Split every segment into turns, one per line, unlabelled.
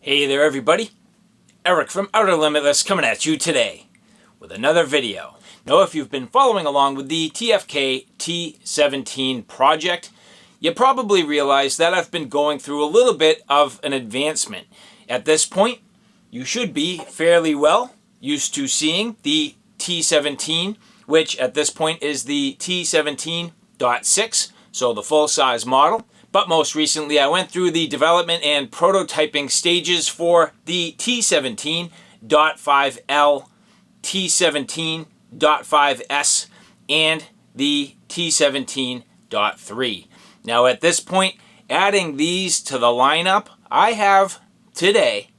Hey there everybody, Eric from Outer Limitless coming at you today with another video. Now if you've been following along with the TFK T17 project, you probably realize that I've been going through a little bit of an advancement. At this point, you should be fairly well used to seeing the T17, which at this point is the T17.6, so the full-size model. But most recently, I went through the development and prototyping stages for the T17.5L, T17.5S, and the T17.3. Now at this point, adding these to the lineup, I have today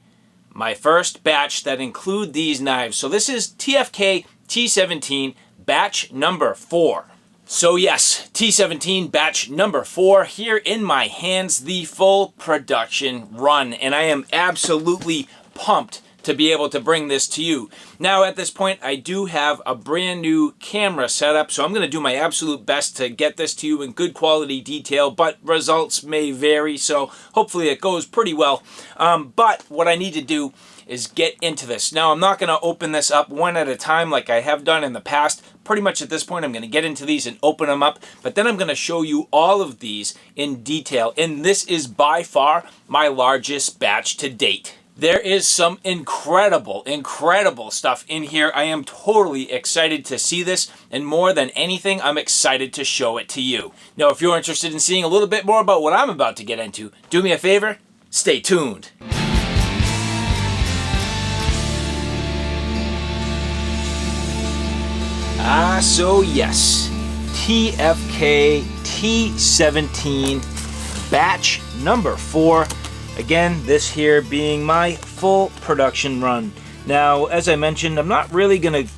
my first batch that include these knives. So this is TFK T17 batch number 4. So yes, T17 batch number 4 here in my hands, the full production run, and I am absolutely pumped to be able to bring this to you. Now at this point, I do have a brand new camera set up, so I'm going to do my absolute best to get this to you in good quality detail, but results may vary, so hopefully it goes pretty well. But what I need to do is get into this. Now I'm not going to open this up one at a time like I have done in the past. Pretty much at this point I'm going to get into these and open them up, but then I'm going to show you all of these in detail, and this is by far my largest batch to date. There is some incredible stuff in here. I am totally excited to see this, and more than anything, I'm excited to show it to you. Now, if you're interested in seeing a little bit more about what I'm about to get into, do me a favor, stay tuned. So yes, TFK T17 batch number 4. Again, this here being my full production run. Now, as I mentioned, I'm not really going to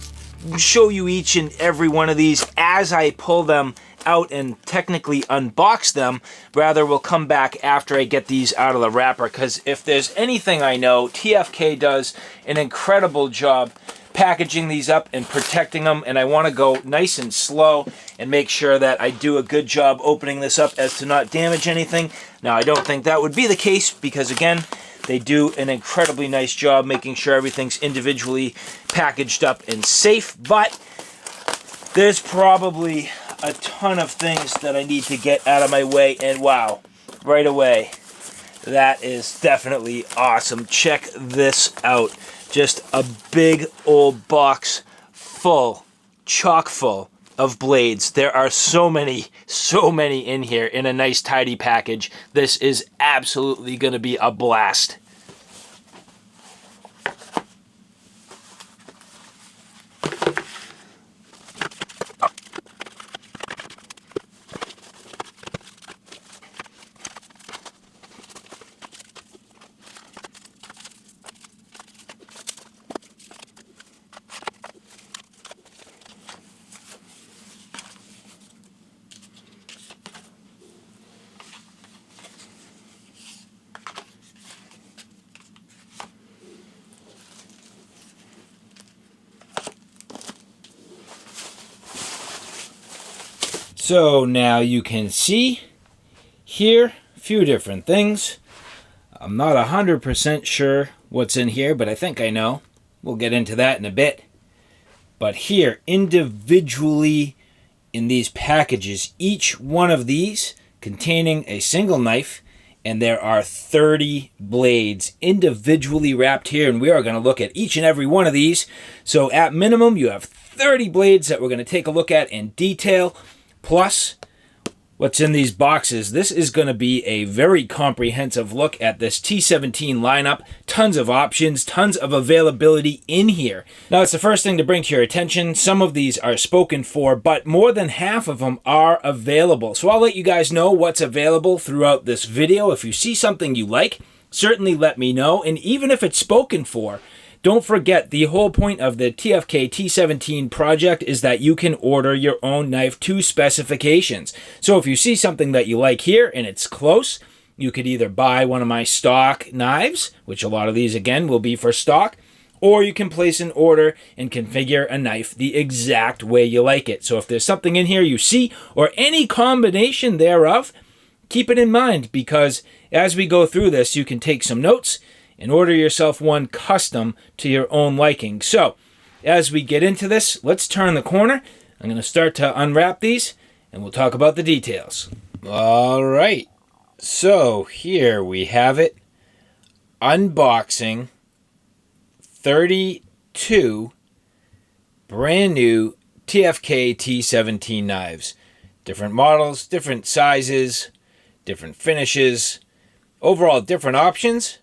show you each and every one of these as I pull them out and technically unbox them. Rather, we'll come back after I get these out of the wrapper, because if there's anything I know, TFK does an incredible job packaging these up and protecting them, and I want to go nice and slow and make sure that I do a good job opening this up as to not damage anything. Now I don't think that would be the case, because again, they do an incredibly nice job making sure everything's individually packaged up and safe, but there's probably a ton of things that I need to get out of my way, and wow, right away, that is definitely awesome. Check this out. Just a big old box full, chock full of blades. There are so many in here in a nice tidy package. This is absolutely going to be a blast. So now you can see here a few different things. I'm not 100% sure what's in here, but I think I know. We'll get into that in a bit. But here, individually in these packages, each one of these containing a single knife, and there are 30 blades individually wrapped here, and we are going to look at each and every one of these. So at minimum, you have 30 blades that we're going to take a look at in detail. Plus, what's in these boxes. This is going to be a very comprehensive look at this T17 lineup. Tons of options, tons of availability in here. Now, it's the first thing to bring to your attention. Some of these are spoken for, but more than half of them are available. So I'll let you guys know what's available throughout this video. If you see something you like, certainly let me know. And even if it's spoken for, don't forget, the whole point of the TFK T17 project is that you can order your own knife to specifications. So if you see something that you like here and it's close, you could either buy one of my stock knives, which a lot of these again will be for stock, or you can place an order and configure a knife the exact way you like it. So if there's something in here you see, or any combination thereof, keep it in mind, because as we go through this, you can take some notes and order yourself one custom to your own liking. So, as we get into this, let's turn the corner. I'm going to start to unwrap these, and we'll talk about the details. All right, so here we have it. Unboxing 32 brand new TFK T17 knives. Different models, different sizes, different finishes, overall different options.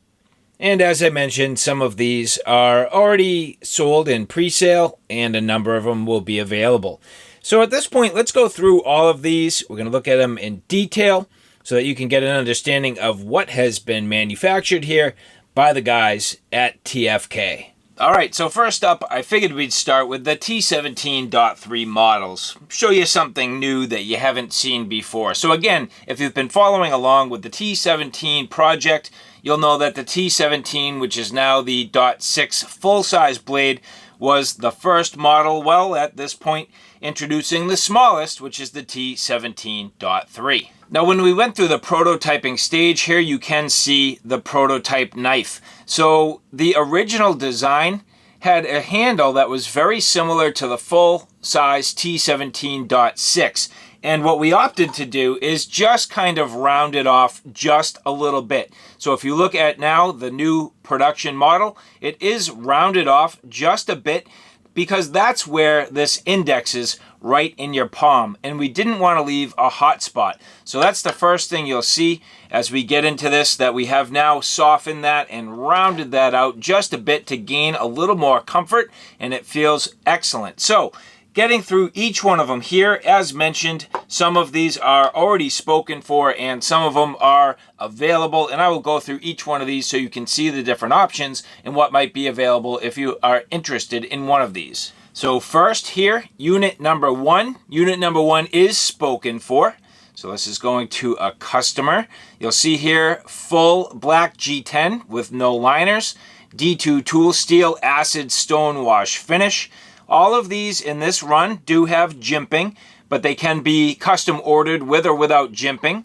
And as I mentioned, some of these are already sold in pre-sale and a number of them will be available. So at this point, let's go through all of these. We're going to look at them in detail so that you can get an understanding of what has been manufactured here by the guys at TFK. All right, so first up, I figured we'd start with the T17.3 models. Show you something new that you haven't seen before. So again, if you've been following along with the T17 project, you'll know that the T17, which is now the .6 full-size blade, was the first model, well, at this point, introducing the smallest, which is the T17.3. Now, when we went through the prototyping stage here, you can see the prototype knife. So the original design had a handle that was very similar to the full-size T17.6. And what we opted to do is just kind of round it off just a little bit. So if you look at now the new production model, it is rounded off just a bit because that's where this indexes right in your palm. And we didn't want to leave a hot spot. So that's the first thing you'll see as we get into this, that we have now softened that and rounded that out just a bit to gain a little more comfort, and it feels excellent. So getting through each one of them here, as mentioned, some of these are already spoken for and some of them are available, and I will go through each one of these so you can see the different options and what might be available if you are interested in one of these. So first here, unit number 1. Unit number 1 is spoken for. So this is going to a customer. You'll see here full black G10 with no liners, D2 tool steel acid stone wash finish. All of these in this run do have jimping, but they can be custom ordered with or without jimping.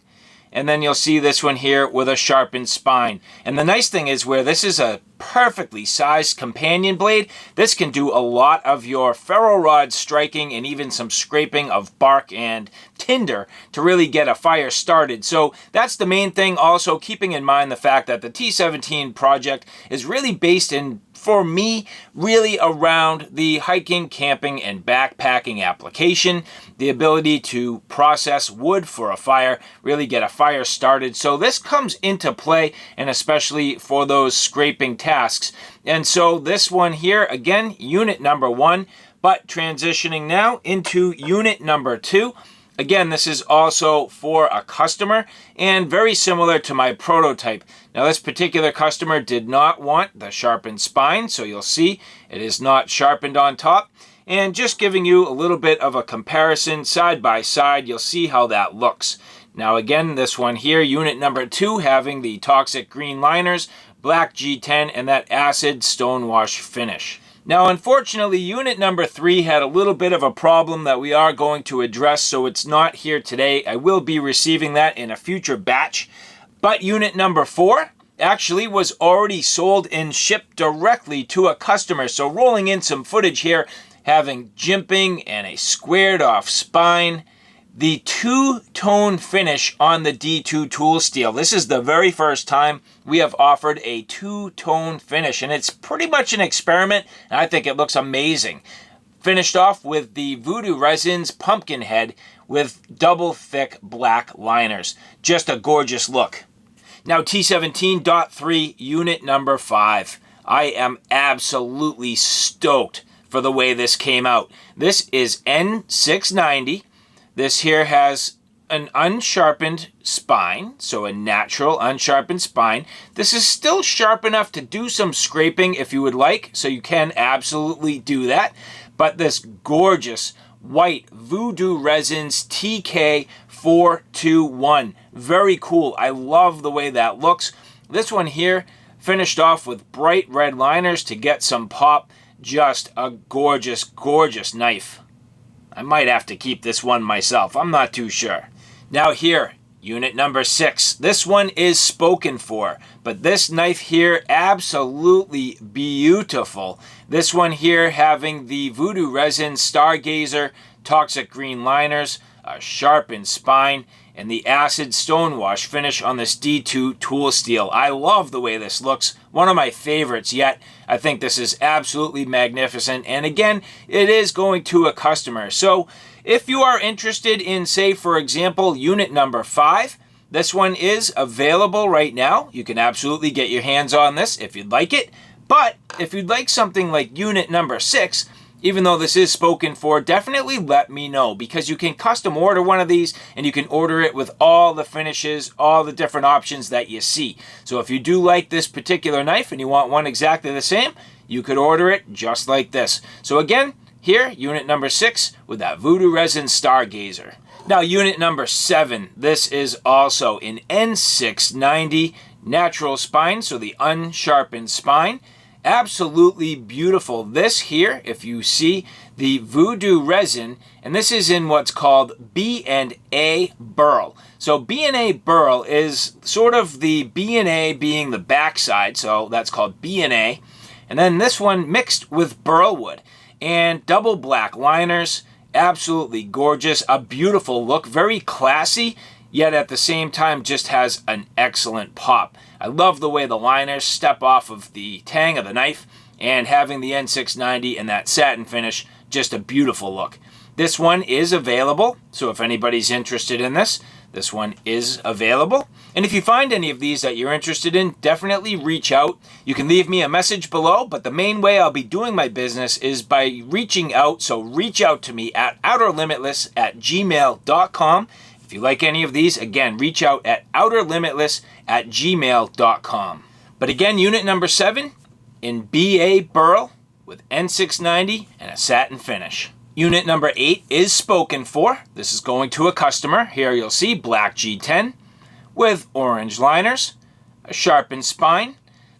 And then you'll see this one here with a sharpened spine. And the nice thing is, where this is a perfectly sized companion blade, this can do a lot of your ferro rod striking and even some scraping of bark and tinder to really get a fire started. So that's the main thing. Also keeping in mind the fact that the T17 project is really based in, for me, really around the hiking, camping, and backpacking application. The ability to process wood for a fire, really get a fire started. So this comes into play, and especially for those scraping tasks. And so this one here, again, unit number 1, but transitioning now into unit number 2. Again, this is also for a customer and very similar to my prototype. Now, this particular customer did not want the sharpened spine, so you'll see it is not sharpened on top. And just giving you a little bit of a comparison side by side, you'll see how that looks. Now, again, this one here, unit number 2, having the toxic green liners, black G10, and that acid stonewash finish. Now, unfortunately, unit number 3 had a little bit of a problem that we are going to address, so it's not here today. I will be receiving that in a future batch. But unit number 4 actually was already sold and shipped directly to a customer. So rolling in some footage here, having jimping and a squared off spine. The two-tone finish on the D2 tool steel. This is the very first time we have offered a two-tone finish, and it's pretty much an experiment, and I think it looks amazing. Finished off with the Voodoo Resins pumpkin head with double thick black liners. Just a gorgeous look. Now, T17.3 unit number 5. I am absolutely stoked for the way this came out. This is N690. This here has an unsharpened spine, so a natural unsharpened spine. This is still sharp enough to do some scraping if you would like, so you can absolutely do that. But this gorgeous white Voodoo Resins TK421, very cool. I love the way that looks. This one here finished off with bright red liners to get some pop. Just a gorgeous, gorgeous knife. I might have to keep this one myself. I'm not too sure. Now here, Unit number 6. This one is spoken for, but this knife here, absolutely beautiful. This one here having the Voodoo Resin Stargazer Toxic Green liners, a sharpened spine, and the acid stonewash finish on this D2 tool steel. I love the way this looks. One of my favorites yet. I think this is absolutely magnificent. And again, it is going to a customer. So if you are interested in, say, for example, unit number 5, this one is available right now. You can absolutely get your hands on this if you'd like it. But if you'd like something like unit number 6, even though this is spoken for, definitely let me know, because you can custom order one of these and you can order it with all the finishes, all the different options that you see. So if you do like this particular knife and you want one exactly the same, you could order it just like this. So again, here, unit number 6 with that Voodoo Resin Stargazer. Now unit number 7, this is also an N690 natural spine, so the unsharpened spine. Absolutely beautiful. This here, if you see the Voodoo Resin, and this is in what's called B&A burl. So B&A burl is sort of the B&A being the backside, so that's called B&A. And then this one mixed with burl wood and double black liners. Absolutely gorgeous, a beautiful look, very classy, yet at the same time just has an excellent pop. I love the way the liners step off of the tang of the knife, and having the N690 and that satin finish, just a beautiful look. This one is available, so if anybody's interested in this, this one is available. And if you find any of these that you're interested in, definitely reach out. You can leave me a message below, but the main way I'll be doing my business is by reaching out, so reach out to me at outerlimitless@gmail.com. If you like any of these, again, reach out at outerlimitless@gmail.com. But again, unit number 7 in BA burl with N690 and a satin finish. Unit number 8 is spoken for. This is going to a customer. Here you'll see black G10 with orange liners, a sharpened spine.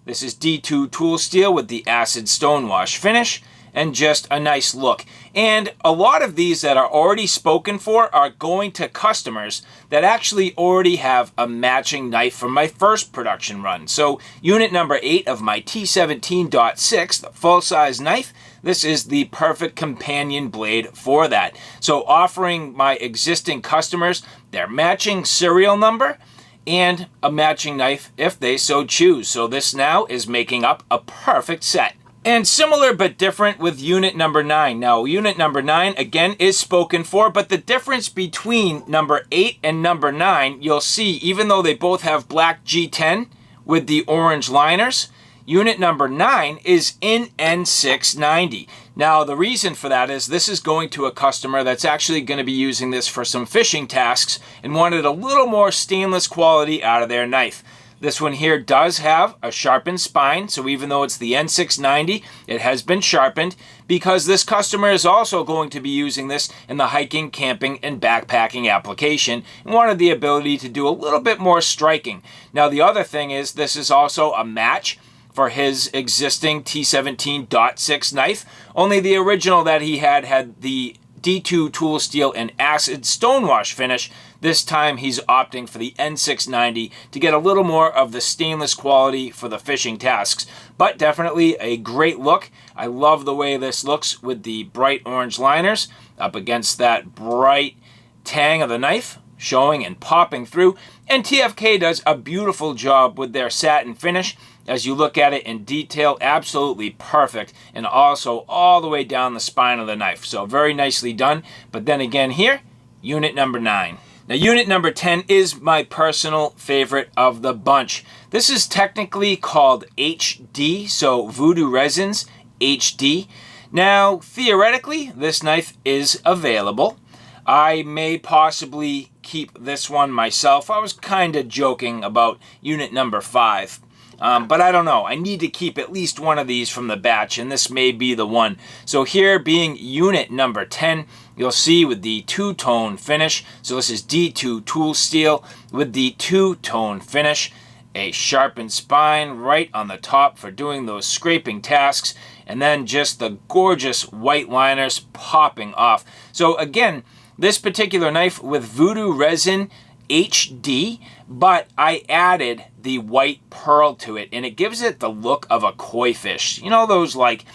This is D2 tool steel with the acid stonewash finish, and just a nice look. And a lot of these that are already spoken for are going to customers that actually already have a matching knife from my first production run. So unit number 8 of my T17.6, the full-size knife, this is the perfect companion blade for that. So offering my existing customers their matching serial number and a matching knife if they so choose. So this now is making up a perfect set. And similar but different with unit number 9. Now, unit number 9, again, is spoken for, but the difference between number 8 and number 9, you'll see, even though they both have black G10 with the orange liners, unit number 9 is in N690. Now, the reason for that is this is going to a customer that's actually going to be using this for some fishing tasks and wanted a little more stainless quality out of their knife. This one here does have a sharpened spine, so even though it's the N690, it has been sharpened because this customer is also going to be using this in the hiking, camping, and backpacking application and wanted the ability to do a little bit more striking. Now, the other thing is this is also a match for his existing T17.6 knife. Only the original that he had the D2 tool steel and acid stonewash finish. This time he's opting for the N690 to get a little more of the stainless quality for the fishing tasks. But definitely a great look. I love the way this looks with the bright orange liners up against that bright tang of the knife showing and popping through. And TFK does a beautiful job with their satin finish. As you look at it in detail, absolutely perfect, and also all the way down the spine of the knife. So very nicely done. But then again here, unit number 9. Now unit number 10 is my personal favorite of the bunch. This is technically called HD, so Voodoo Resins HD. Now theoretically, this knife is available. I may possibly keep this one myself. I was kind of joking about unit number 5. But I don't know. I need to keep at least one of these from the batch, and this may be the one. So here being unit number 10, you'll see with the two-tone finish. So this is D2 tool steel with the two-tone finish. A sharpened spine right on the top for doing those scraping tasks. And then just the gorgeous white liners popping off. So again, this particular knife with Voodoo Resin HD, but I added the white pearl to it, and it gives it the look of a koi fish. You know, those like,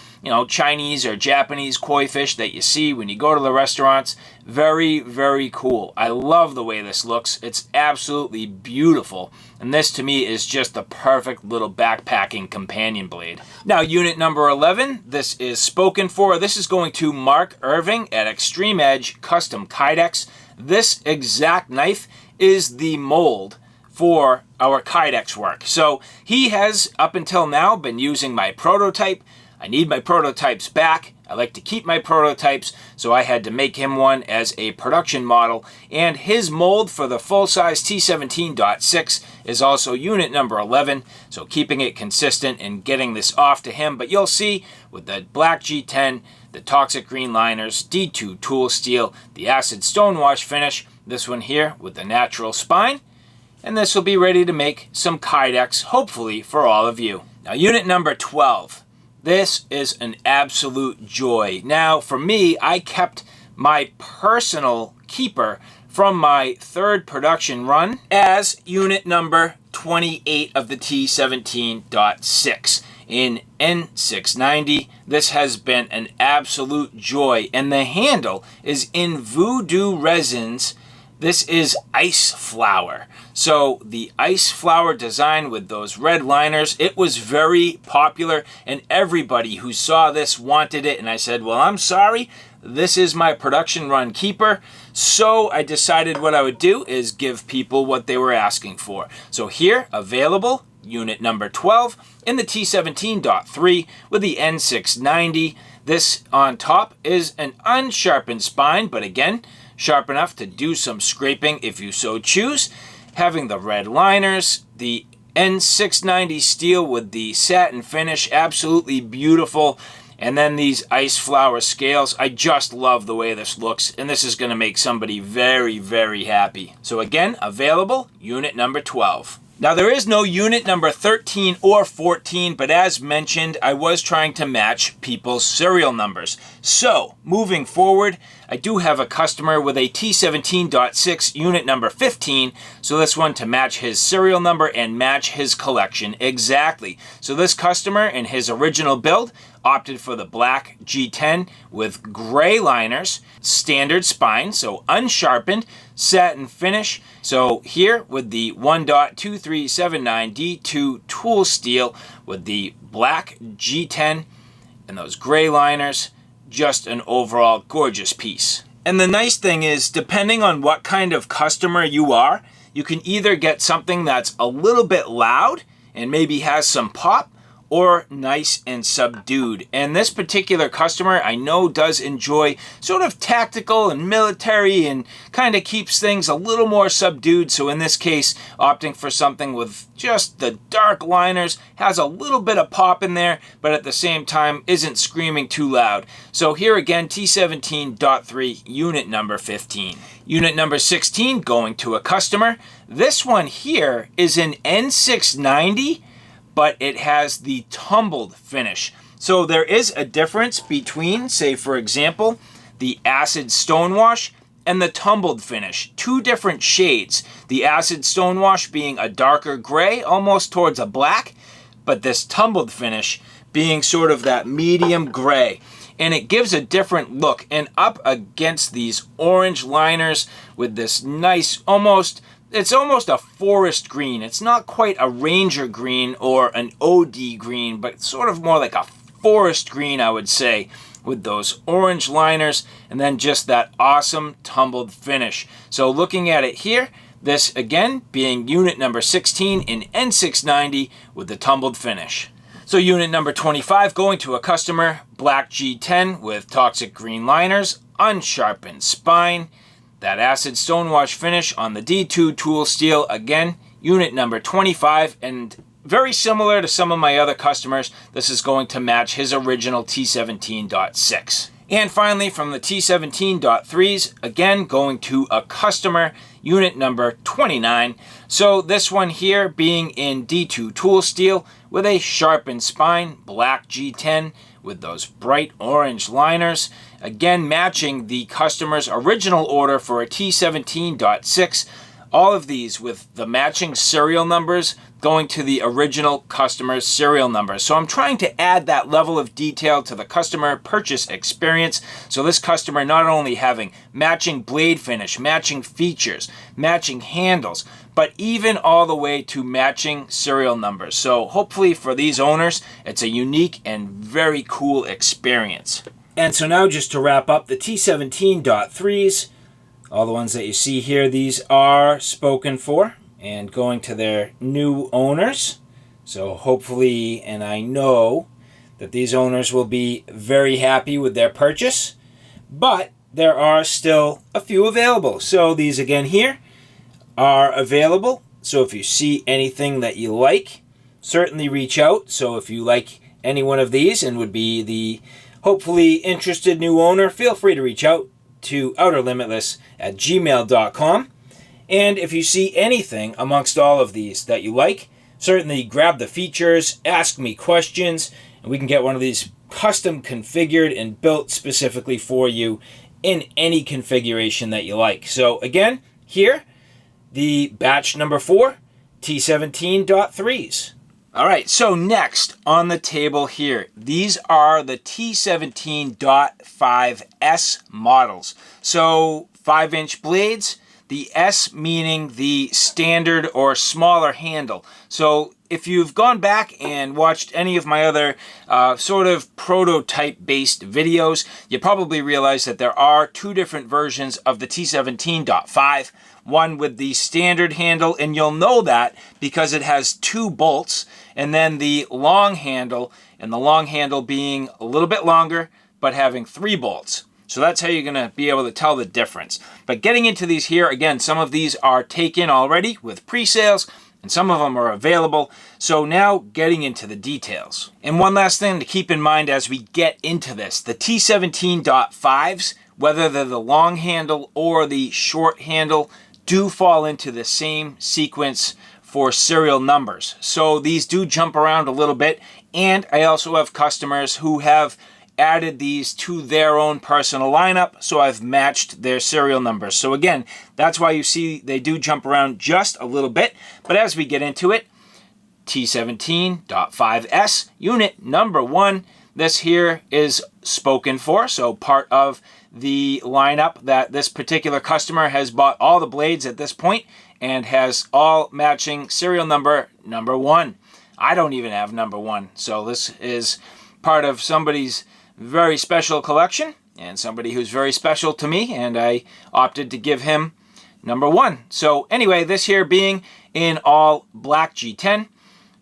Chinese or Japanese koi fish that you see when you go to the restaurants? Very, very cool. I love the way this looks. It's absolutely beautiful. And this to me is just the perfect little backpacking companion blade. Now, unit number 11, this is spoken for. This is going to Mark Irving at Extreme Edge Custom Kydex. This exact knife is the mold for our Kydex work. So he has, up until now, been using my prototype. I need my prototypes back. I like to keep my prototypes, so I had to make him one as a production model. And his mold for the full-size T17.6 is also unit number 11, so keeping it consistent and getting this off to him. But you'll see with the black G10, the toxic green liners, D2 tool steel, the acid stonewash finish, this one here with the natural spine, and this will be ready to make some Kydex, hopefully for all of you. Now, unit number 12. This is an absolute joy. Now, for me, I kept my personal keeper from my third production run as unit number 28 of the T17.6 in N690. This has been an absolute joy, and the handle is in Voodoo Resins. This is ice flower. So the ice flower design with those red liners, it was very popular, and everybody who saw this wanted it. And I said, well, I'm sorry, this is my production run keeper. So I decided what I would do is give people what they were asking for. So here, available, unit number 12 in the T17.3 with the N690. This on top is an unsharpened spine, but again, sharp enough to do some scraping if you so choose. Having the red liners, the N690 steel with the satin finish, absolutely beautiful. And then these ice flower scales. I just love the way this looks, and this is going to make somebody very, very happy. So again, available, unit number 12. Now, there is no unit number 13 or 14, but as mentioned, I was trying to match people's serial numbers. So, moving forward, I do have a customer with a T17.6 unit number 15, so this one to match his serial number and match his collection exactly. So this customer in his original build opted for the black G10 with gray liners, standard spine, so unsharpened, satin finish. So here with the 1.2379 D2 tool steel with the black G10 and those gray liners, just an overall gorgeous piece. And the nice thing is, depending on what kind of customer you are, you can either get something that's a little bit loud and maybe has some pop, or nice and subdued. And this particular customer I know does enjoy sort of tactical and military and kind of keeps things a little more subdued. So in this case, opting for something with just the dark liners, has a little bit of pop in there, but at the same time isn't screaming too loud. So here again, T17.3 unit number 15. Unit number 16 going to a customer. This one here is an N690, but it has the tumbled finish. So there is a difference between, say for example, the acid stonewash and the tumbled finish. Two different shades. The acid stonewash being a darker gray, almost towards a black, but this tumbled finish being sort of that medium gray. And it gives a different look. And up against these orange liners with this nice, it's almost a forest green. It's not quite a ranger green or an OD green, but sort of more like a forest green, I would say, with those orange liners and then just that awesome tumbled finish. So looking at it here, this again being unit number 16 in N690 with the tumbled finish. So unit number 25 going to a customer, black G10 with toxic green liners, unsharpened spine, that acid stonewash finish on the D2 tool steel, again, unit number 25, and very similar to some of my other customers, this is going to match his original T17.6. And finally, from the T17.3s, again, going to a customer, unit number 29. So this one here being in D2 tool steel with a sharpened spine, black G10 with those bright orange liners. Again, matching the customer's original order for a T17.6 All of these with the matching serial numbers going to the original customer's serial number. So I'm trying to add that level of detail to the customer purchase experience. So this customer not only having matching blade finish, matching features, matching handles, but even all the way to matching serial numbers. So hopefully for these owners, it's a unique and very cool experience. And so now just to wrap up the T17.3s, all the ones that you see here, these are spoken for and going to their new owners. So hopefully, and I know that these owners will be very happy with their purchase, but there are still a few available. So these again here are available. So if you see anything that you like, certainly reach out. So if you like any one of these and would be the hopefully interested new owner, feel free to reach out to outerlimitless@gmail.com. And if you see anything amongst all of these that you like, certainly grab the features, ask me questions, and we can get one of these custom configured and built specifically for you in any configuration that you like. So again, here, the batch number 4, T17.3s. All right, so next on the table here, these are the T17.5S models. So 5-inch blades, the S meaning the standard or smaller handle. So if you've gone back and watched any of my other sort of prototype-based videos, you probably realize that there are 2 different versions of the T17.5. One with the standard handle, and you'll know that because it has 2 bolts, and then the long handle, and the long handle being a little bit longer, but having 3 bolts. So that's how you're going to be able to tell the difference. But getting into these here, again, some of these are taken already with pre-sales, and some of them are available. So now getting into the details. And one last thing to keep in mind as we get into this, the T17.5s, whether they're the long handle or the short handle, do fall into the same sequence for serial numbers. So these do jump around a little bit, and I also have customers who have added these to their own personal lineup, so I've matched their serial numbers. So again, that's why you see they do jump around just a little bit, but as we get into it, T17.5S, unit number 1, this here is spoken for, so part of the lineup that this particular customer has bought all the blades at this point and has all matching serial number 1. I don't even have number 1, so this is part of somebody's very special collection and somebody who's very special to me, and I opted to give him number 1. So anyway, this here being in all black G10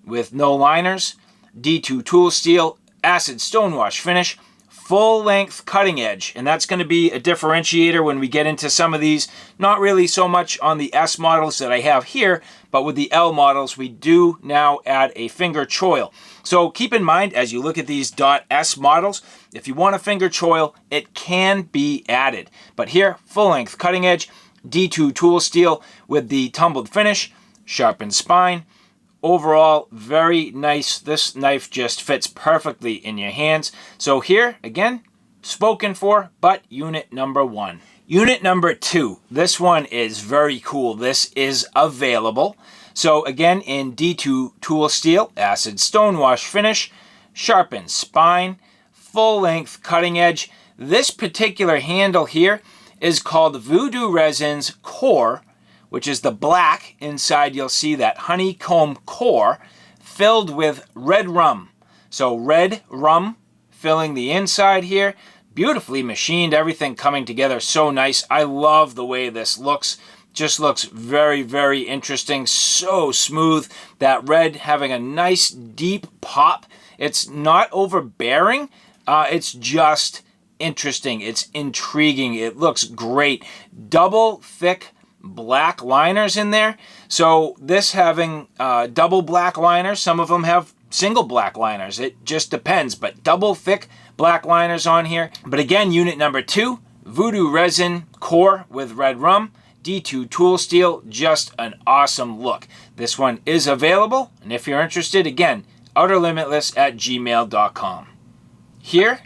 with no liners, D2 tool steel, acid stonewash finish, full length cutting edge, and that's going to be a differentiator when we get into some of these, not really so much on the S models that I have here, but with the L models we do now add a finger choil. So keep in mind as you look at these .S models, if you want a finger choil, it can be added. But here, full length cutting edge, D2 tool steel with the tumbled finish, sharpened spine. Overall, very nice. This knife just fits perfectly in your hands. So here, again, spoken for, but unit number 1. Unit number 2, this one is very cool. This is available. So again, in D2 tool steel, acid stonewash finish, sharpened spine, full length cutting edge. This particular handle here is called Voodoo Resin's Core, which is the black. Inside you'll see that honeycomb core filled with red rum. So red rum filling the inside here. Beautifully machined, everything coming together so nice. I love the way this looks. Just looks very, very interesting. So smooth. That red having a nice deep pop. It's not overbearing. It's just interesting. It's intriguing. It looks great. Double thick black liners in there. So this having double black liners, some of them have single black liners. It just depends, but double thick black liners on here. But again, unit number 2, Voodoo Resin Core with red rum, D2 tool steel, just an awesome look. This one is available, and if you're interested, again, outerlimitless@gmail.com. Here,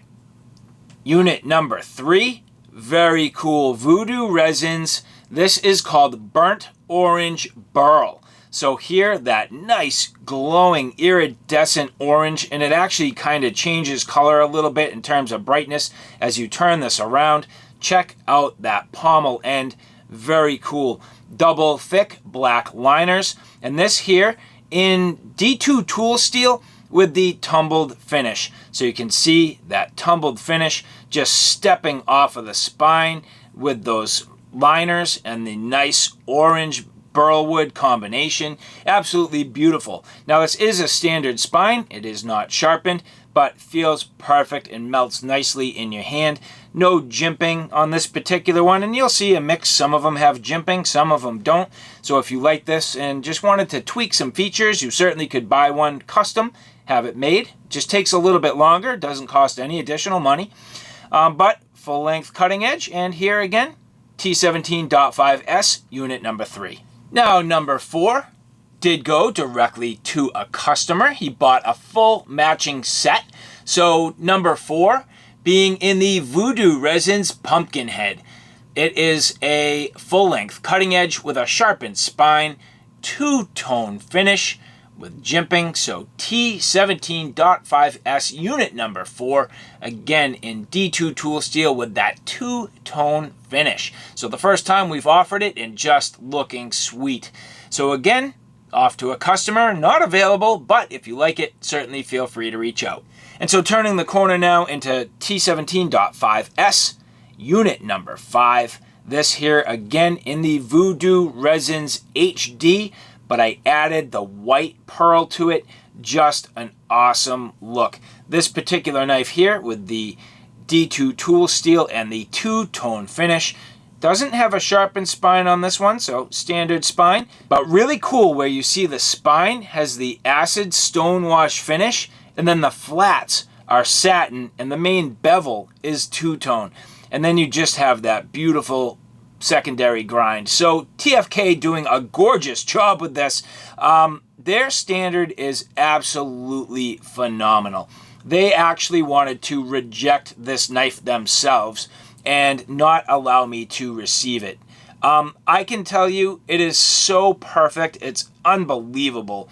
unit number 3, very cool Voodoo Resins, This is called burnt orange burl. So here, that nice glowing iridescent orange, and it actually kind of changes color a little bit in terms of brightness as you turn this around. Check out that pommel end, very cool. Double thick black liners, and this here in D2 tool steel with the tumbled finish. So you can see that tumbled finish just stepping off of the spine with those liners and the nice orange burlwood combination. Absolutely beautiful. Now this is a standard spine. It is not sharpened, but feels perfect and melts nicely in your hand. No jimping on this particular one, and you'll see a mix. Some of them have jimping, some of them don't. So if you like this and just wanted to tweak some features, you certainly could buy one custom, have it made. Just takes a little bit longer, doesn't cost any additional money, but full length cutting edge. And here again, T17.5S unit number 3. Now number 4 did go directly to a customer. He bought a full matching set. So number 4 being in the Voodoo Resins Pumpkinhead. It is a full-length cutting edge with a sharpened spine, two-tone finish with jimping. So T17.5S unit number 4, again in D2 tool steel with that two-tone finish. So the first time we've offered it and just looking sweet. So again, off to a customer, not available, but if you like it, certainly feel free to reach out. And so turning the corner now into T17.5S, unit number 5. This here again in the Voodoo Resins HD, but I added the white pearl to it. Just an awesome look. This particular knife here with the D2 tool steel and the two-tone finish doesn't have a sharpened spine on this one, so standard spine, but really cool where you see the spine has the acid stonewash finish, and then the flats are satin, and the main bevel is two-tone. And then you just have that beautiful secondary grind. So TFK doing a gorgeous job with this. Their standard is absolutely phenomenal. They actually wanted to reject this knife themselves and not allow me to receive it. I can tell you it is so perfect. It's unbelievable.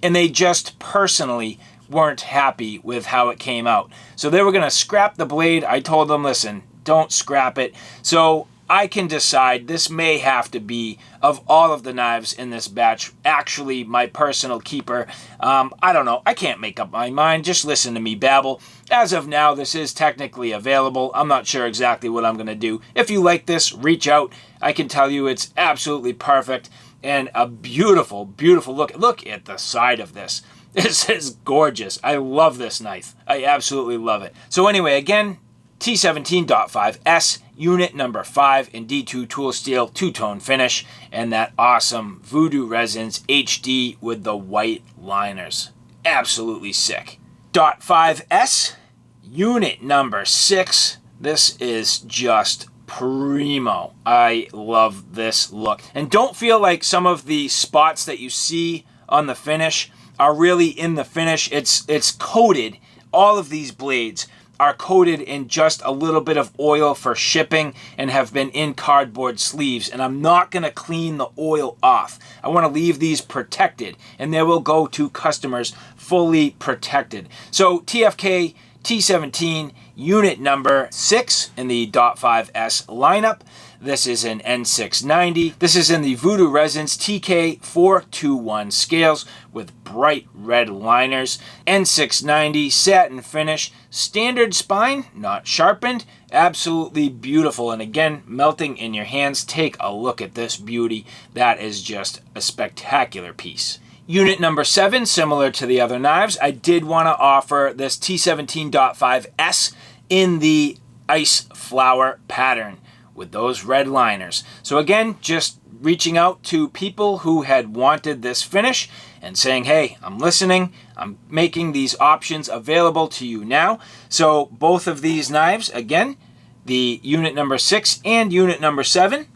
And they just personally weren't happy with how it came out. So they were going to scrap the blade. I told them, listen, don't scrap it. So I can decide this may have to be, of all of the knives in this batch, actually my personal keeper. I don't know. I can't make up my mind. Just listen to me babble. As of now, this is technically available. I'm not sure exactly what I'm going to do. If you like this, reach out. I can tell you it's absolutely perfect and a beautiful, beautiful look. Look at the side of this. This is gorgeous. I love this knife. I absolutely love it. So anyway, again, T17.5S, unit number 5 in D2 tool steel, two-tone finish, and that awesome Voodoo Resins HD with the white liners. Absolutely sick. .5S, unit number 6. This is just primo. I love this look. And don't feel like some of the spots that you see on the finish are really in the finish. It's coated. All of these blades are coated in just a little bit of oil for shipping and have been in cardboard sleeves, and I'm not going to clean the oil off. I want to leave these protected, and they will go to customers fully protected. So TFK T17 unit number 6 in the .5S lineup. This is an N690. This is in the Voodoo Resins TK421 scales with bright red liners. N690 satin finish. Standard spine, not sharpened. Absolutely beautiful. And again, melting in your hands. Take a look at this beauty. That is just a spectacular piece. Unit number 7, similar to the other knives, I did want to offer this T17.5S in the ice flower pattern with those red liners. So again, just reaching out to people who had wanted this finish and saying, hey, I'm listening. I'm making these options available to you now. So both of these knives, again, the unit number 6 and unit number 7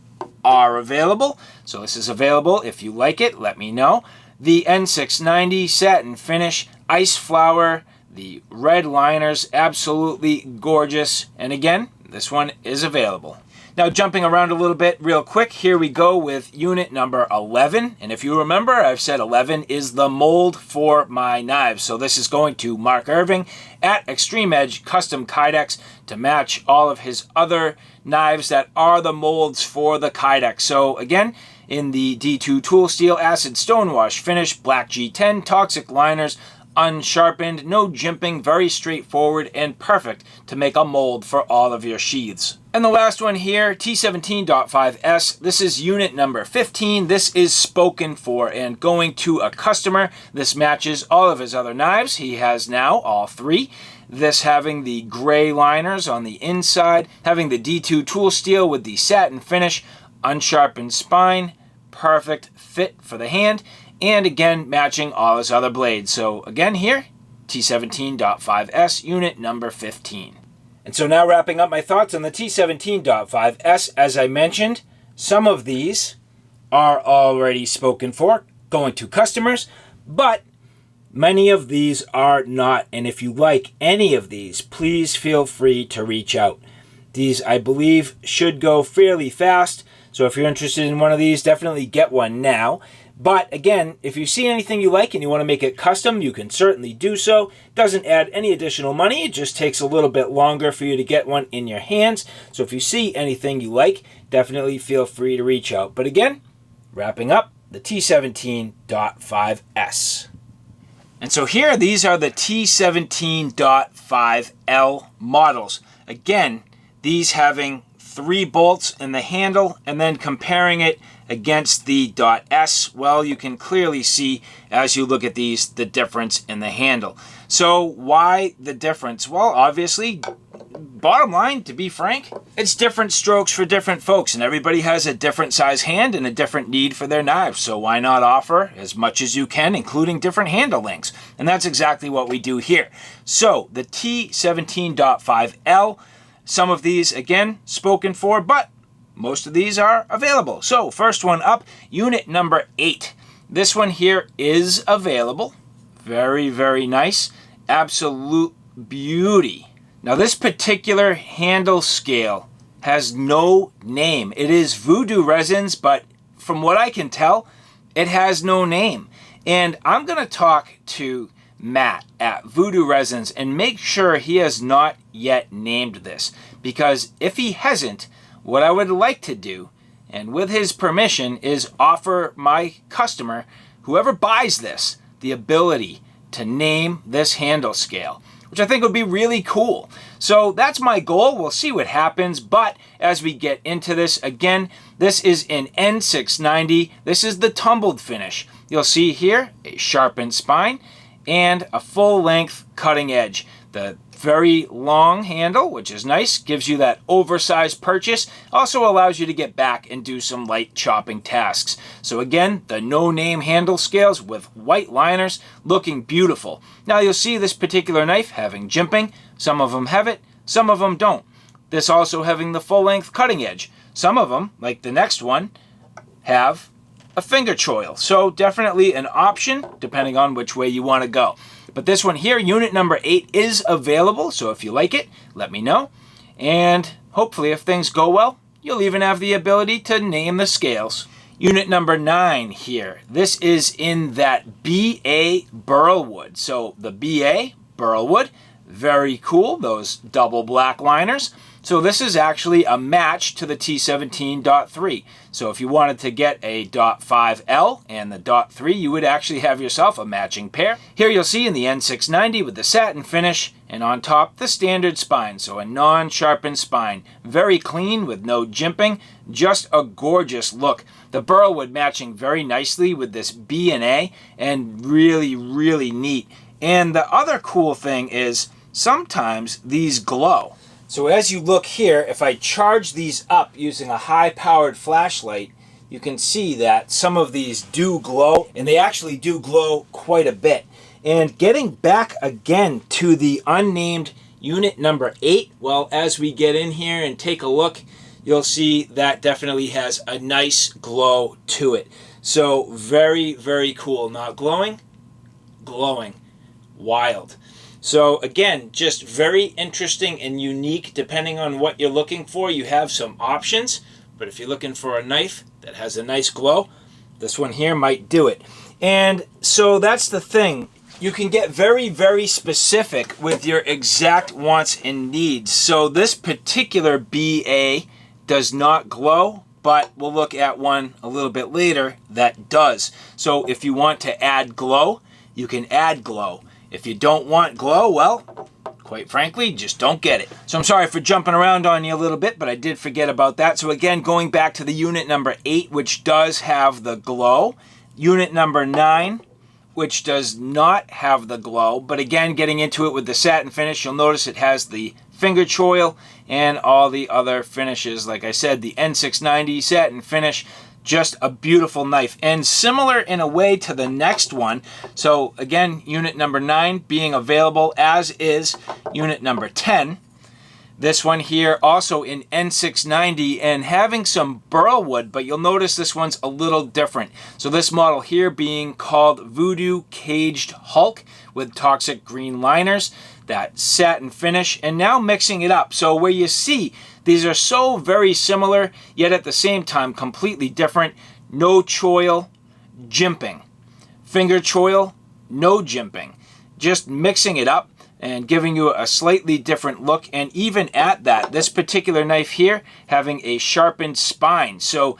are available. So this is available. If you like it, let me know. The N690 satin finish, ice flower, the red liners, absolutely gorgeous. And again, this one is available. Now jumping around a little bit real quick, here we go with unit number 11. And if you remember, I've said 11 is the mold for my knives. So this is going to Mark Irving at Extreme Edge Custom Kydex to match all of his other knives that are the molds for the Kydex. So again, in the D2 tool steel acid stonewash finish, black G10, toxic liners, unsharpened, no jimping, very straightforward and perfect to make a mold for all of your sheaths. And the last one here, T17.5S. This is unit number 15. This is spoken for and going to a customer. This matches all of his other knives. He has now all three. This having the gray liners on the inside, having the D2 tool steel with the satin finish, unsharpened spine, perfect fit for the hand, and again matching all his other blades. So again here, T17.5S unit number 15. And so now wrapping up my thoughts on the T17.5S, as I mentioned, some of these are already spoken for, going to customers, but many of these are not. And if you like any of these, please feel free to reach out. These, I believe, should go fairly fast. So if you're interested in one of these, definitely get one now. But again, if you see anything you like and you want to make it custom, you can certainly do so. Doesn't add any additional money. It just takes a little bit longer for you to get one in your hands. So if you see anything you like, definitely feel free to reach out. But again, wrapping up the T17.5S. And so here, these are the T17.5L models. Again, these having 3 bolts in the handle, and then comparing it against the .S, well, you can clearly see as you look at these the difference in the handle. So why the difference? Well, obviously, bottom line, to be frank, it's different strokes for different folks, and everybody has a different size hand and a different need for their knives. So why not offer as much as you can, including different handle lengths? And that's exactly what we do here. So the T17.5L, some of these, again, spoken for, but most of these are available. So first one up, unit number 8. This one here is available. Very, very nice. Absolute beauty. Now this particular handle scale has no name. It is Voodoo Resins, but from what I can tell, it has no name. And I'm going to talk to Matt at Voodoo Resins and make sure he has not yet named this, because if he hasn't, what I would like to do, and with his permission, is offer my customer, whoever buys this, the ability to name this handle scale, which I think would be really cool. So that's my goal. We'll see what happens, but as we get into this, again, this is in N690. This is the tumbled finish. You'll see here a sharpened spine and a full-length cutting edge. The very long handle, which is nice, gives you that oversized purchase, also allows you to get back and do some light chopping tasks. So again, the no-name handle scales with white liners, looking beautiful. Now you'll see this particular knife having jimping. Some of them have it, some of them don't. This also having the full-length cutting edge. Some of them, like the next one, have a finger choil. So definitely an option depending on which way you want to go. But this one here, unit number 8, is available. So if you like it, let me know. And hopefully if things go well, you'll even have the ability to name the scales. Unit number 9 here. This is in that BA Burlwood. So the BA Burlwood, very cool. Those double black liners. So this is actually a match to the T17.3. So if you wanted to get a .5L and the .3, you would actually have yourself a matching pair. Here you'll see in the N690 with the satin finish, and on top the standard spine, so a non-sharpened spine. Very clean with no jimping, just a gorgeous look. The Burlwood matching very nicely with this B&A, and really, really neat. And the other cool thing is sometimes these glow. So as you look here, if I charge these up using a high-powered flashlight, you can see that some of these do glow, and they actually do glow quite a bit. And getting back again to the unnamed unit number 8, well, as we get in here and take a look, you'll see that definitely has a nice glow to it. So very, very cool. Not glowing, glowing. Wild. So again, just very interesting and unique depending on what you're looking for. You have some options, but if you're looking for a knife that has a nice glow, this one here might do it. And so that's the thing. You can get very, very specific with your exact wants and needs. So this particular BA does not glow, but we'll look at one a little bit later that does. So if you want to add glow, you can add glow. If you don't want glow, well, quite frankly, just don't get it. So I'm sorry for jumping around on you a little bit, but I did forget about that. So again, going back to the unit number 8, which does have the glow. Unit number 9, which does not have the glow. But again, getting into it with the satin finish, you'll notice it has the finger choil and all the other finishes. Like I said, the N690 satin finish. Just a beautiful knife, and similar in a way to the next one. So again, unit number 9 being available, as is unit number 10. This one here also in N690 and having some burl wood, but you'll notice this one's a little different. So this model here being called Voodoo Caged Hulk with toxic green liners, that satin finish, and now mixing it up. So where you see these are so very similar, yet at the same time completely different. No choil, jimping. Finger choil, no jimping. Just mixing it up and giving you a slightly different look. And even at that, this particular knife here having a sharpened spine. So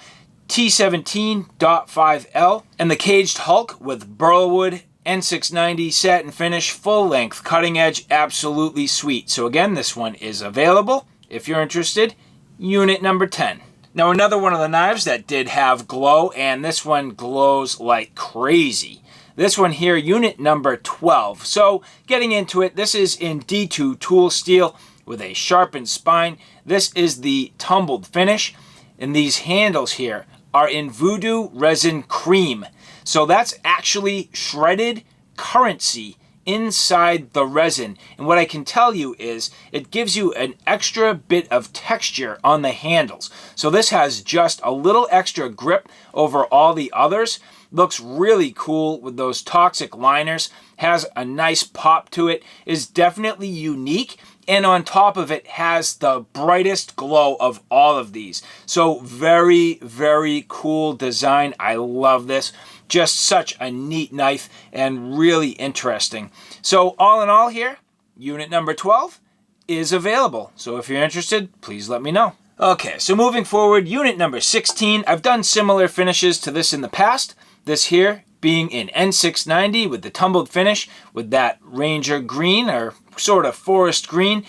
T17.5L and the Caged Hulk with burlwood, N690 satin finish, full length, cutting edge, absolutely sweet. So again, this one is available. If you're interested, unit number 10. Now another one of the knives that did have glow, and this one glows like crazy. This one here, unit number 12. So getting into it, this is in D2 tool steel with a sharpened spine. This is the tumbled finish, and these handles here are in Voodoo Resin Cream. So that's actually shredded currency inside the resin. And what I can tell you is it gives you an extra bit of texture on the handles. So this has just a little extra grip over all the others. Looks really cool with those toxic liners. Has a nice pop to it. Is definitely unique. And on top of it has the brightest glow of all of these. So very, very cool design. I love this. Just such a neat knife and really interesting. So all in all here, unit number 12 is available. So if you're interested, please let me know. Okay, so moving forward, unit number 16. I've done similar finishes to this in the past. This here being in N690 with the tumbled finish with that Ranger green or sort of forest green,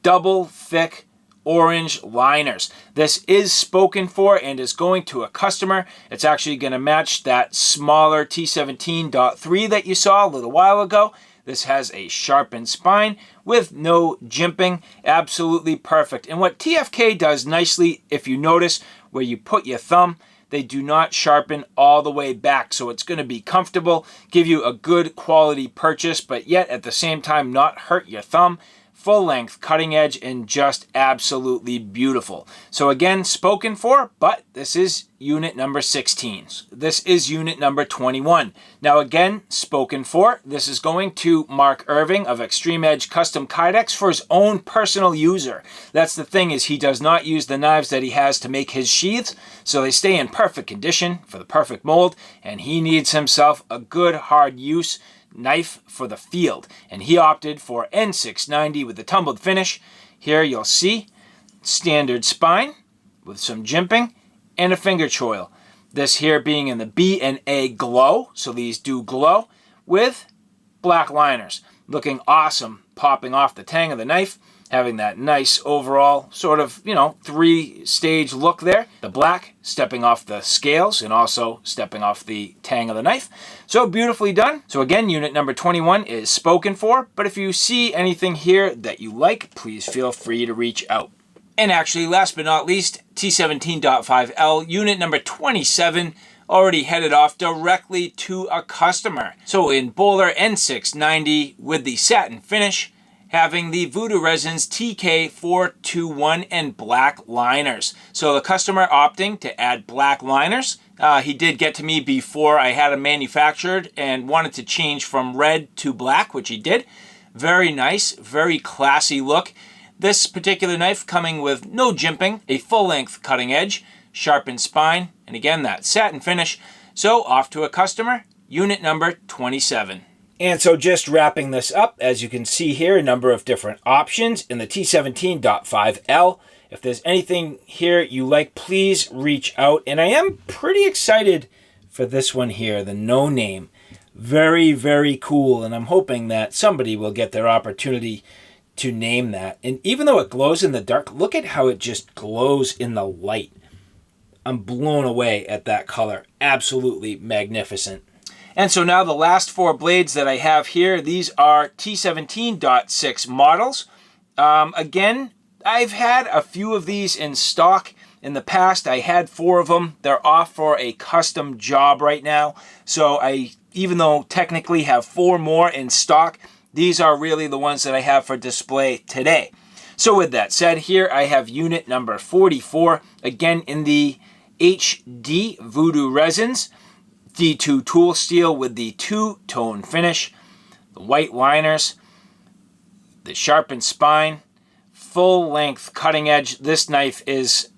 double thick orange liners. This is spoken for and is going to a customer. It's actually going to match that smaller T17.3 that you saw a little while ago. This has a sharpened spine with no jimping. Absolutely perfect. And what TFK does nicely, if you notice where you put your thumb, they do not sharpen all the way back. So it's going to be comfortable, give you a good quality purchase, but yet at the same time not hurt your thumb. Full length, cutting edge, and just absolutely beautiful. So again, spoken for, but this is unit number 16. This is unit number 21. Now again, spoken for, this is going to Mark Irving of Extreme Edge Custom Kydex for his own personal user. That's the thing, is he does not use the knives that he has to make his sheaths, so they stay in perfect condition for the perfect mold, and he needs himself a good hard use knife for the field, and he opted for N690 with the tumbled finish. Here you'll see standard spine with some jimping and a finger choil. This here being in the B and A glow, so these do glow, with black liners. Looking awesome, popping off the tang of the knife, having that nice overall sort of, 3-stage look there. The black stepping off the scales and also stepping off the tang of the knife. So beautifully done. So again, unit number 21 is spoken for, but if you see anything here that you like, please feel free to reach out. And actually, last but not least, T17.5L, unit number 27, already headed off directly to a customer. So in Bowler N690 with the satin finish, having the Voodoo Resins TK421 and black liners. So the customer opting to add black liners. He did get to me before I had them manufactured and wanted to change from red to black, which he did. Very nice, very classy look. This particular knife coming with no jimping, a full-length cutting edge, sharpened spine, and again that satin finish. So off to a customer, unit number 27. And so just wrapping this up, as you can see here, a number of different options in the T17.5L. If there's anything here you like, please reach out. And I am pretty excited for this one here, the No Name. Very, very cool. And I'm hoping that somebody will get their opportunity to name that. And even though it glows in the dark, look at how it just glows in the light. I'm blown away at that color. Absolutely magnificent. And so now the last four blades that I have here, these are T17.6 models. Again, I've had a few of these in stock in the past. I had 4 of them. They're off for a custom job right now. So even though technically have 4 more in stock, these are really the ones that I have for display today. So with that said, here I have unit number 44, again in the HD Voodoo resins, D2 tool steel with the 2-tone finish, the white liners, the sharpened spine, full length cutting edge. This knife is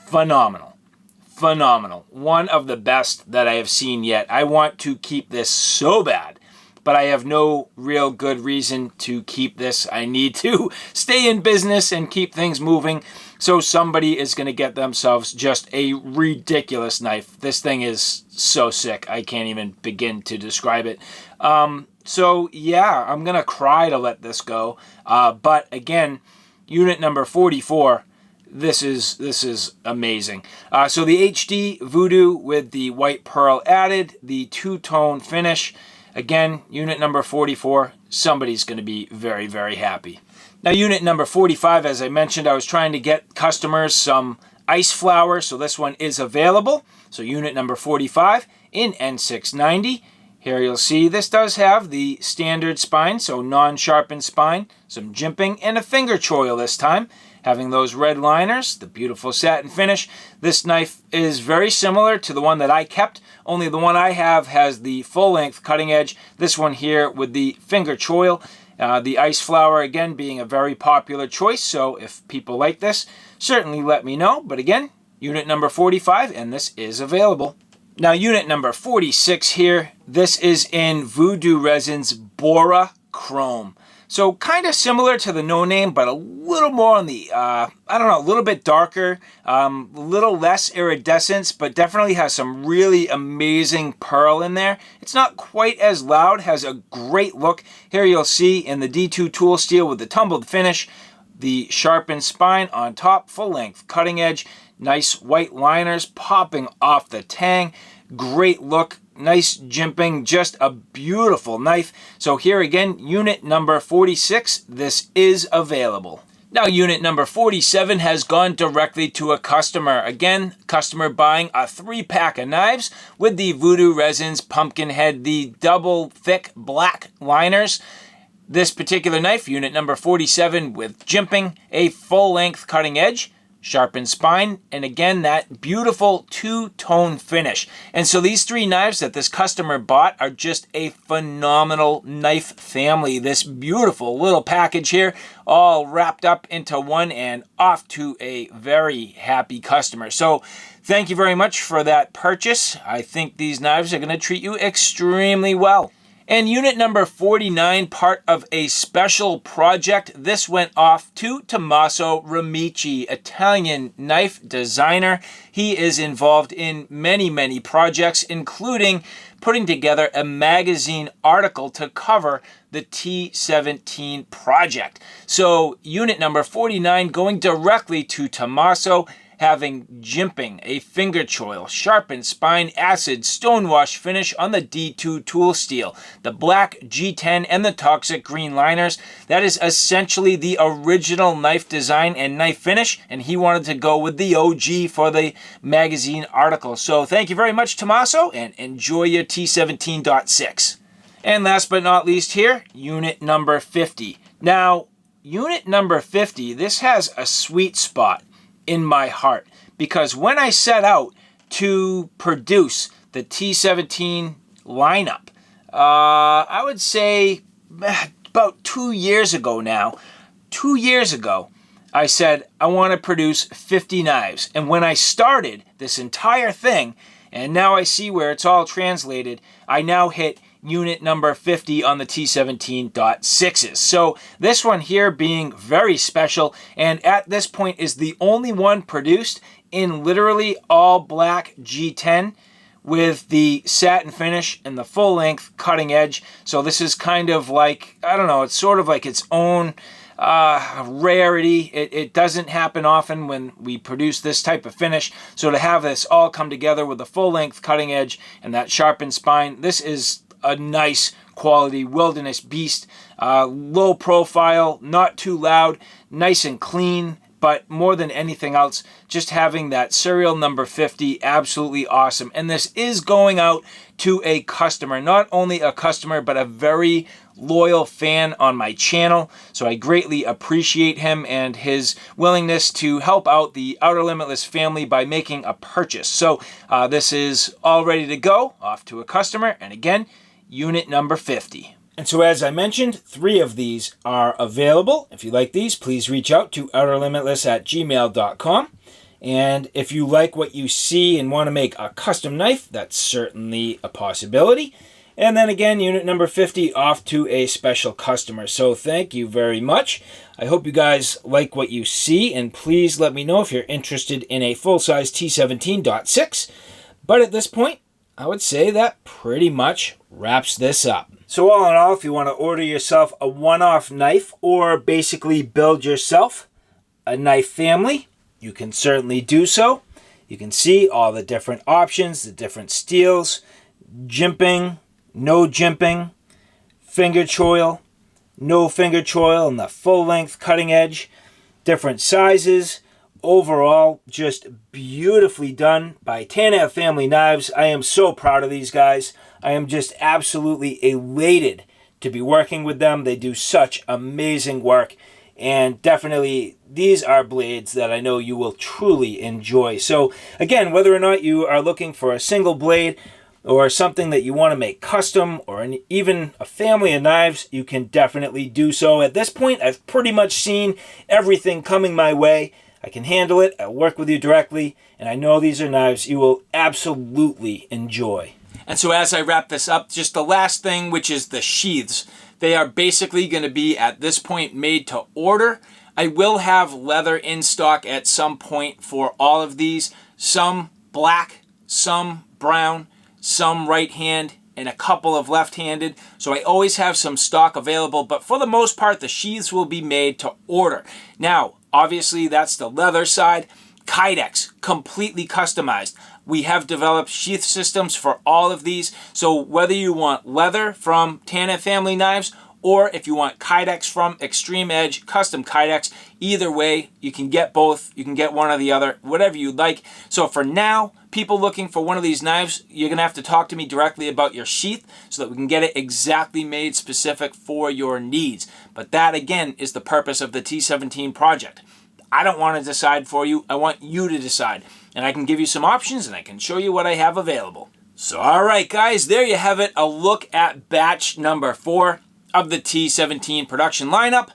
phenomenal. Phenomenal. One of the best that I have seen yet. I want to keep this so bad, but I have no real good reason to keep this. I need to stay in business and keep things moving. So somebody is going to get themselves just a ridiculous knife. This thing is so sick. I can't even begin to describe it. So yeah, I'm going to cry to let this go. But again, unit number 44, this is amazing. So the HD Voodoo with the white pearl added, the 2-tone finish. Again, unit number 44, somebody's going to be very, very happy. Now, unit number 45, as I mentioned, I was trying to get customers some ice flower, so this one is available. So unit number 45 in N690. Here you'll see this does have the standard spine, so non-sharpened spine, some jimping, and a finger choil this time. Having those red liners, the beautiful satin finish. This knife is very similar to the one that I kept, only the one I have has the full-length cutting edge. This one here with the finger choil. The ice flower, again, being a very popular choice, so if people like this, certainly let me know. But again, unit number 45, and this is available. Now, unit number 46 here, this is in Voodoo Resins Bora Chrome. So kind of similar to the No Name, but a little more on the, I don't know, a little bit darker, a little less iridescence, but definitely has some really amazing pearl in there. It's not quite as loud, has a great look. Here you'll see in the D2 tool steel with the tumbled finish, the sharpened spine on top, full length cutting edge, nice white liners popping off the tang, great look. Nice jimping, just a beautiful knife. So here again, unit number 46, this is available. Now unit number 47 has gone directly to a customer. Again, customer buying a 3-pack of knives with the Voodoo Resins Pumpkinhead, the double thick black liners. This particular knife, unit number 47 with jimping, a full length cutting edge, sharpened spine, and again, that beautiful 2-tone finish. And so these 3 knives that this customer bought are just a phenomenal knife family. This beautiful little package here, all wrapped up into one and off to a very happy customer. So thank you very much for that purchase. I think these knives are going to treat you extremely well. And unit number 49, part of a special project. This went off to Tommaso Ramici, Italian knife designer. He is involved in many, many projects, including putting together a magazine article to cover the T17 project. So unit number 49 going directly to Tommaso, having jimping, a finger choil, sharpened spine, acid, stonewash finish on the D2 tool steel, the black G10 and the toxic green liners. That is essentially the original knife design and knife finish, and he wanted to go with the OG for the magazine article. So thank you very much, Tommaso, and enjoy your T17.6. And last but not least here, unit number 50. Now, unit number 50, this has a sweet spot in my heart, because when I set out to produce the T17 lineup, I would say about 2 years ago now. 2 years ago, I said, I want to produce 50 knives. And when I started this entire thing, and now I see where it's all translated, I now hit unit number 50 on the T17.6s. So this one here being very special, and at this point is the only one produced in literally all black G10 with the satin finish and the full length cutting edge. So this is kind of like, I don't know, it's sort of like its own rarity. It doesn't happen often when we produce this type of finish. So to have this all come together with the full length cutting edge and that sharpened spine, this is a nice quality wilderness beast. Low profile, not too loud, nice and clean. But more than anything else, just having that serial number 50, absolutely awesome. And this is going out to a customer, not only a customer, but a very loyal fan on my channel. So I greatly appreciate him and his willingness to help out the Outer Limitless family by making a purchase. So this is all ready to go, off to a customer. And again, unit number 50. And so as I mentioned, 3 of these are available. If you like these, please reach out to outerlimitless@gmail.com. And if you like what you see and want to make a custom knife, that's certainly a possibility. And then again, unit number 50 off to a special customer. So thank you very much. I hope you guys like what you see, and please let me know if you're interested in a full-size T17.6. But at this point, I would say that pretty much wraps this up. So all in all, if you want to order yourself a one-off knife or basically build yourself a knife family, you can certainly do so. You can see all the different options, the different steels, jimping, no jimping, finger choil, no finger choil, and the full-length cutting edge, different sizes. Overall, just beautifully done by TFK Family Knives. I am so proud of these guys. I am just absolutely elated to be working with them. They do such amazing work. And definitely, these are blades that I know you will truly enjoy. So again, whether or not you are looking for a single blade or something that you want to make custom, or even a family of knives, you can definitely do so. At this point, I've pretty much seen everything coming my way. I can handle it, I'll work with you directly, and I know these are knives you will absolutely enjoy. And so as I wrap this up, just the last thing, which is the sheaths. They are basically going to be, at this point, made to order. I will have leather in stock at some point for all of these. Some black, some brown, some right hand, and a couple of left-handed. So I always have some stock available, but for the most part, the sheaths will be made to order. Now, obviously, that's the leather side. Kydex, completely customized. We have developed sheath systems for all of these. So whether you want leather from TFK Family Knives, or if you want Kydex from Extreme Edge, custom Kydex, either way, you can get both. You can get one or the other, whatever you'd like. So for now, people looking for one of these knives, you're going to have to talk to me directly about your sheath so that we can get it exactly made specific for your needs. But that, again, is the purpose of the T17 project. I don't want to decide for you. I want you to decide. And I can give you some options, and I can show you what I have available. So, all right, guys, there you have it. A look at batch number 4 of the T17 production lineup.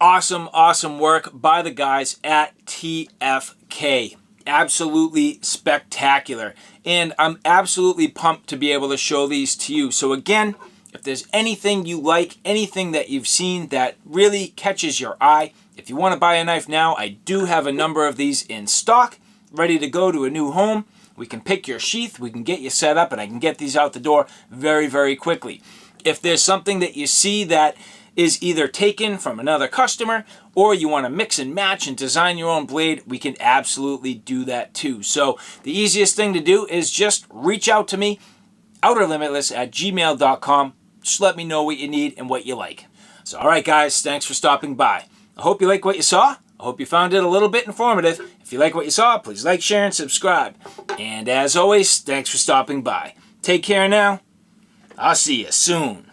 Awesome, awesome work by the guys at TFK. Absolutely spectacular. And I'm absolutely pumped to be able to show these to you. So again, if there's anything you like, anything that you've seen that really catches your eye, if you want to buy a knife now, I do have a number of these in stock, ready to go to a new home. We can pick your sheath, we can get you set up, and I can get these out the door very, very quickly. If there's something that you see that is either taken from another customer, or you want to mix and match and design your own blade, we can absolutely do that too. So the easiest thing to do is just reach out to me, outerlimitless@gmail.com. Just let me know what you need and what you like. So all right, guys, thanks for stopping by. I hope you like what you saw. I hope you found it a little bit informative. If you like what you saw, please like, share, and subscribe. And as always, thanks for stopping by. Take care now. I'll see you soon.